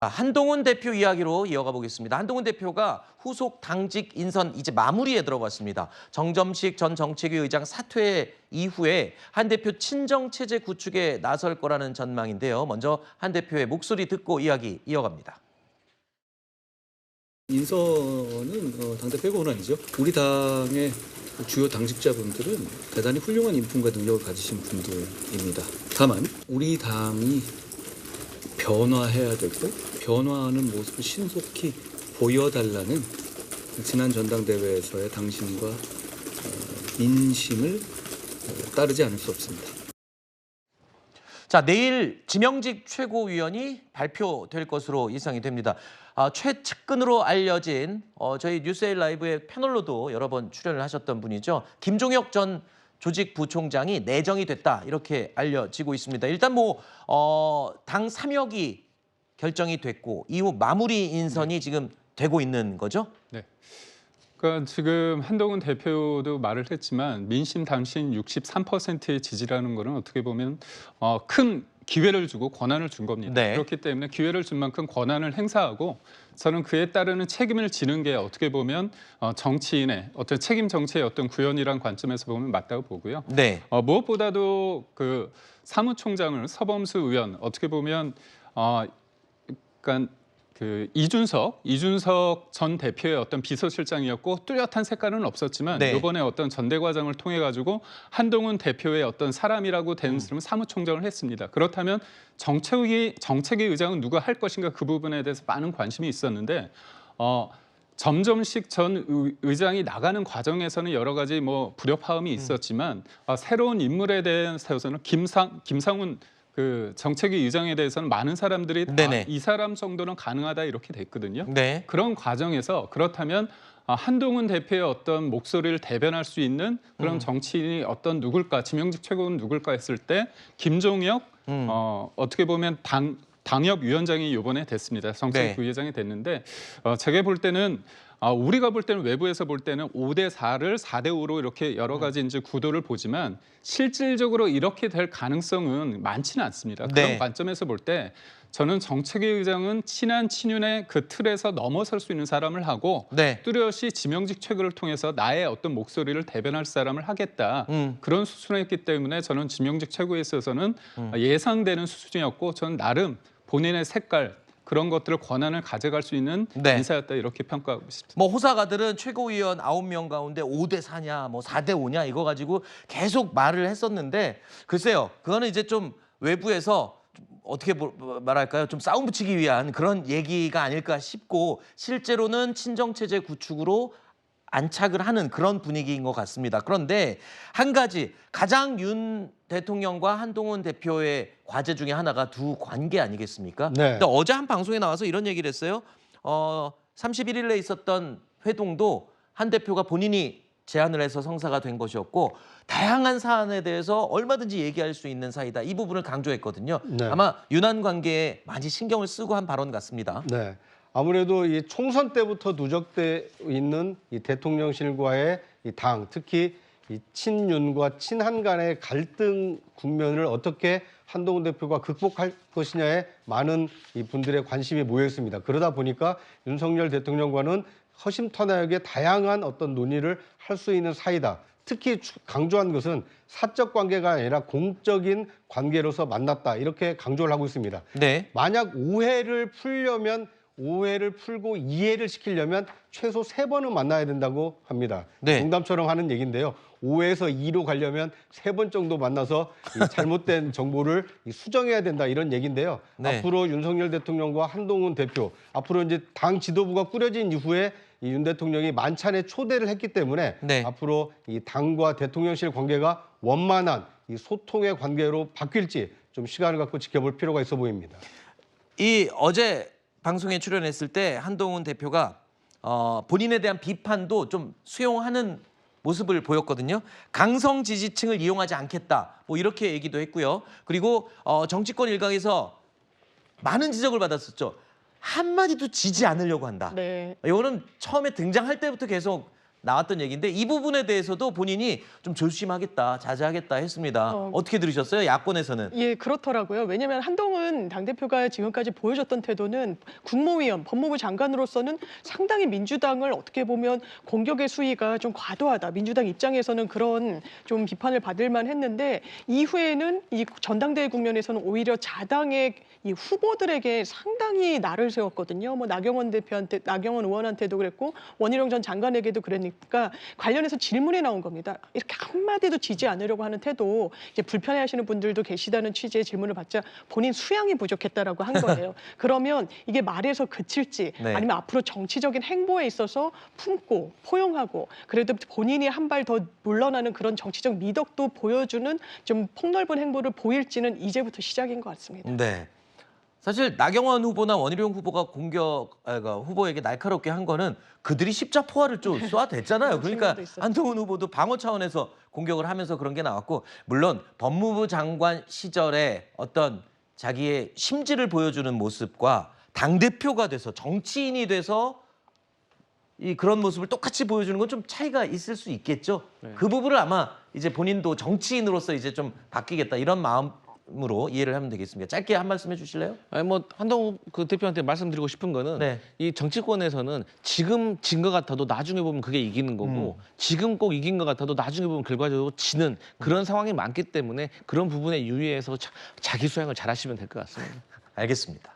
한동훈 대표 이야기로 이어가 보겠습니다. 한동훈 대표가 후속 당직 인선 이제 마무리에 들어갔습니다. 정점식 전 정책위 의장 사퇴 이후에 한 대표 친정 체제 구축에 나설 거라는 전망인데요. 먼저 한 대표의 목소리 듣고 이야기 이어갑니다. 인선은 당대표 권한이죠. 우리 당의 주요 당직자분들은 대단히 훌륭한 인품과 능력을 가지신 분들입니다. 다만 우리 당이 변화해야 되고 변화하는 모습을 신속히 보여달라는 지난 전당대회에서의 당신과 민심을 따르지 않을 수 없습니다. 자, 내일 지명직 최고위원이 발표될 것으로 예상이 됩니다. 최측근으로 알려진 저희 뉴스에일 라이브의 패널로도 여러 번 출연을 하셨던 분이죠. 김종혁 전 조직부총장이 내정이 됐다 이렇게 알려지고 있습니다. 일단 당 3역이 결정이 됐고 이후 마무리 인선이 지금 되고 있는 거죠? 네. 그러니까 지금 한동훈 대표도 말을 했지만 민심 당신 63%의 지지라는 거는 어떻게 보면 큰 기회를 주고 권한을 준 겁니다. 네. 그렇기 때문에 기회를 준 만큼 권한을 행사하고 저는 그에 따르는 책임을 지는 게 어떻게 보면 정치인의 어떤 책임 정치의 어떤 구현이란 관점에서 보면 맞다고 보고요. 네. 무엇보다도 그 사무총장을 서범수 의원 어떻게 보면 그러니까 그 이준석 전 대표의 어떤 비서실장이었고 뚜렷한 색깔은 없었지만 네. 이번에 어떤 전대 과정을 통해 가지고 한동훈 대표의 어떤 사람이라고 되는 사람은 사무총장을 했습니다. 그렇다면 정책위 의장은 누가 할 것인가 그 부분에 대해서 많은 관심이 있었는데 점점식 전 의장이 나가는 과정에서는 여러 가지 불협화음이 있었지만 새로운 인물에 대해서는 김상훈 그 정책위 의장에 대해서는 많은 사람들이 이 사람 정도는 가능하다 이렇게 됐거든요. 네. 그런 과정에서 그렇다면 한동훈 대표의 어떤 목소리를 대변할 수 있는 그런 정치인이 어떤 누굴까, 지명직 최고는 누굴까 했을 때 김종혁 어떻게 보면 당협위원장이 이번에 됐습니다. 정책위 부회장이 됐는데 제가 볼 때는 우리가 볼 때는 외부에서 볼 때는 5대4를 4대5로 이렇게 여러 가지 이제 구도를 보지만 실질적으로 이렇게 될 가능성은 많지는 않습니다. 그런 관점에서 볼 때 저는 정책위 의장은 친한 친윤의 그 틀에서 넘어설 수 있는 사람을 하고 뚜렷이 지명직 최고를 통해서 나의 어떤 목소리를 대변할 사람을 하겠다. 그런 수순이었기 때문에 저는 지명직 최고에 있어서는 예상되는 수준이었고 저는 나름 본인의 색깔 그런 것들을 권한을 가져갈 수 있는 인사였다 이렇게 평가하고 있습니다. 호사가들은 최고위원 9명 가운데 5대4냐 4대5냐 이거 가지고 계속 말을 했었는데 글쎄요. 그거는 이제 좀 외부에서 어떻게 말할까요? 좀 싸움 붙이기 위한 그런 얘기가 아닐까 싶고 실제로는 친정체제 구축으로 안착을 하는 그런 분위기인 것 같습니다. 그런데 한 가지 가장 윤 대통령과 한동훈 대표의 과제 중에 하나가 두 관계 아니겠습니까? 네. 근데 어제 한 방송에 나와서 이런 얘기를 했어요. 31일에 있었던 회동도 한 대표가 본인이 제안을 해서 성사가 된 것이었고 다양한 사안에 대해서 얼마든지 얘기할 수 있는 사이다. 이 부분을 강조했거든요. 네. 아마 윤한 관계에 많이 신경을 쓰고 한 발언 같습니다. 네. 아무래도 이 총선 때부터 누적돼 있는 이 대통령실과의 이 당, 특히 이 친윤과 친한 간의 갈등 국면을 어떻게 한동훈 대표가 극복할 것이냐에 많은 이 분들의 관심이 모여 있습니다. 그러다 보니까 윤석열 대통령과는 허심탄회하게 다양한 어떤 논의를 할 수 있는 사이다. 특히 강조한 것은 사적 관계가 아니라 공적인 관계로서 만났다. 이렇게 강조를 하고 있습니다. 네. 만약 오해를 풀고 이해를 시키려면 최소 3번은 만나야 된다고 합니다. 농담처럼 하는 얘기인데요. 5에서 2로 가려면 3번 정도 만나서 이 잘못된 정보를 수정해야 된다 이런 얘기인데요. 앞으로 윤석열 대통령과 한동훈 대표, 앞으로 이제 당 지도부가 꾸려진 이후에 이 윤 대통령이 만찬에 초대를 했기 때문에 앞으로 이 당과 대통령실 관계가 원만한 이 소통의 관계로 바뀔지 좀 시간을 갖고 지켜볼 필요가 있어 보입니다. 어제 방송에 출연했을 때 한동훈 대표가 본인에 대한 비판도 좀 수용하는 모습을 보였거든요. 강성 지지층을 이용하지 않겠다. 이렇게 얘기도 했고요. 그리고 정치권 일각에서 많은 지적을 받았었죠. 한마디도 지지 않으려고 한다. 이거는 처음에 등장할 때부터 계속 나왔던 얘기인데 이 부분에 대해서도 본인이 좀 조심하겠다, 자제하겠다 했습니다. 어떻게 들으셨어요? 야권에서는? 예, 그렇더라고요. 왜냐하면 한동훈 당대표가 지금까지 보여줬던 태도는 국무위원, 법무부 장관으로서는 상당히 민주당을 어떻게 보면 공격의 수위가 좀 과도하다. 민주당 입장에서는 그런 좀 비판을 받을 만했는데 이후에는 이 전당대회 국면에서는 오히려 자당의 이 후보들에게 상당히 날을 세웠거든요. 뭐 나경원 의원한테도 그랬고 원희룡 전 장관에게도 그러니까 관련해서 질문이 나온 겁니다. 이렇게 한마디도 지지 않으려고 하는 태도 이제 불편해하시는 분들도 계시다는 취지의 질문을 받자 본인 수양이 부족했다라고 한 거예요. 그러면 이게 말에서 그칠지 네. 아니면 앞으로 정치적인 행보에 있어서 품고 포용하고 그래도 본인이 한 발 더 물러나는 그런 정치적 미덕도 보여주는 좀 폭넓은 행보를 보일지는 이제부터 시작인 것 같습니다. 네. 사실 나경원 후보나 원희룡 후보가 후보에게 날카롭게 한 거는 그들이 십자포화를 좀 쏘아댔잖아요. 그러니까 질문도 있었죠. 한동훈 후보도 방어 차원에서 공격을 하면서 그런 게 나왔고 물론 법무부 장관 시절에 어떤 자기의 심지를 보여주는 모습과 당대표가 돼서 정치인이 돼서 그런 모습을 똑같이 보여주는 건 좀 차이가 있을 수 있겠죠. 그 부분을 아마 이제 본인도 정치인으로서 이제 좀 바뀌겠다 이런 마음으로 이해를 하면 되겠습니다. 짧게 한 말씀 해주실래요? 아니 뭐 한동훈 그 대표한테 말씀드리고 싶은 거는 네. 이 정치권에서는 지금 진 것 같아도 나중에 보면 그게 이기는 거고 지금 꼭 이긴 것 같아도 나중에 보면 결과적으로 지는 그런 상황이 많기 때문에 그런 부분에 유의해서 자기 수양을 잘하시면 될 것 같습니다. 알겠습니다.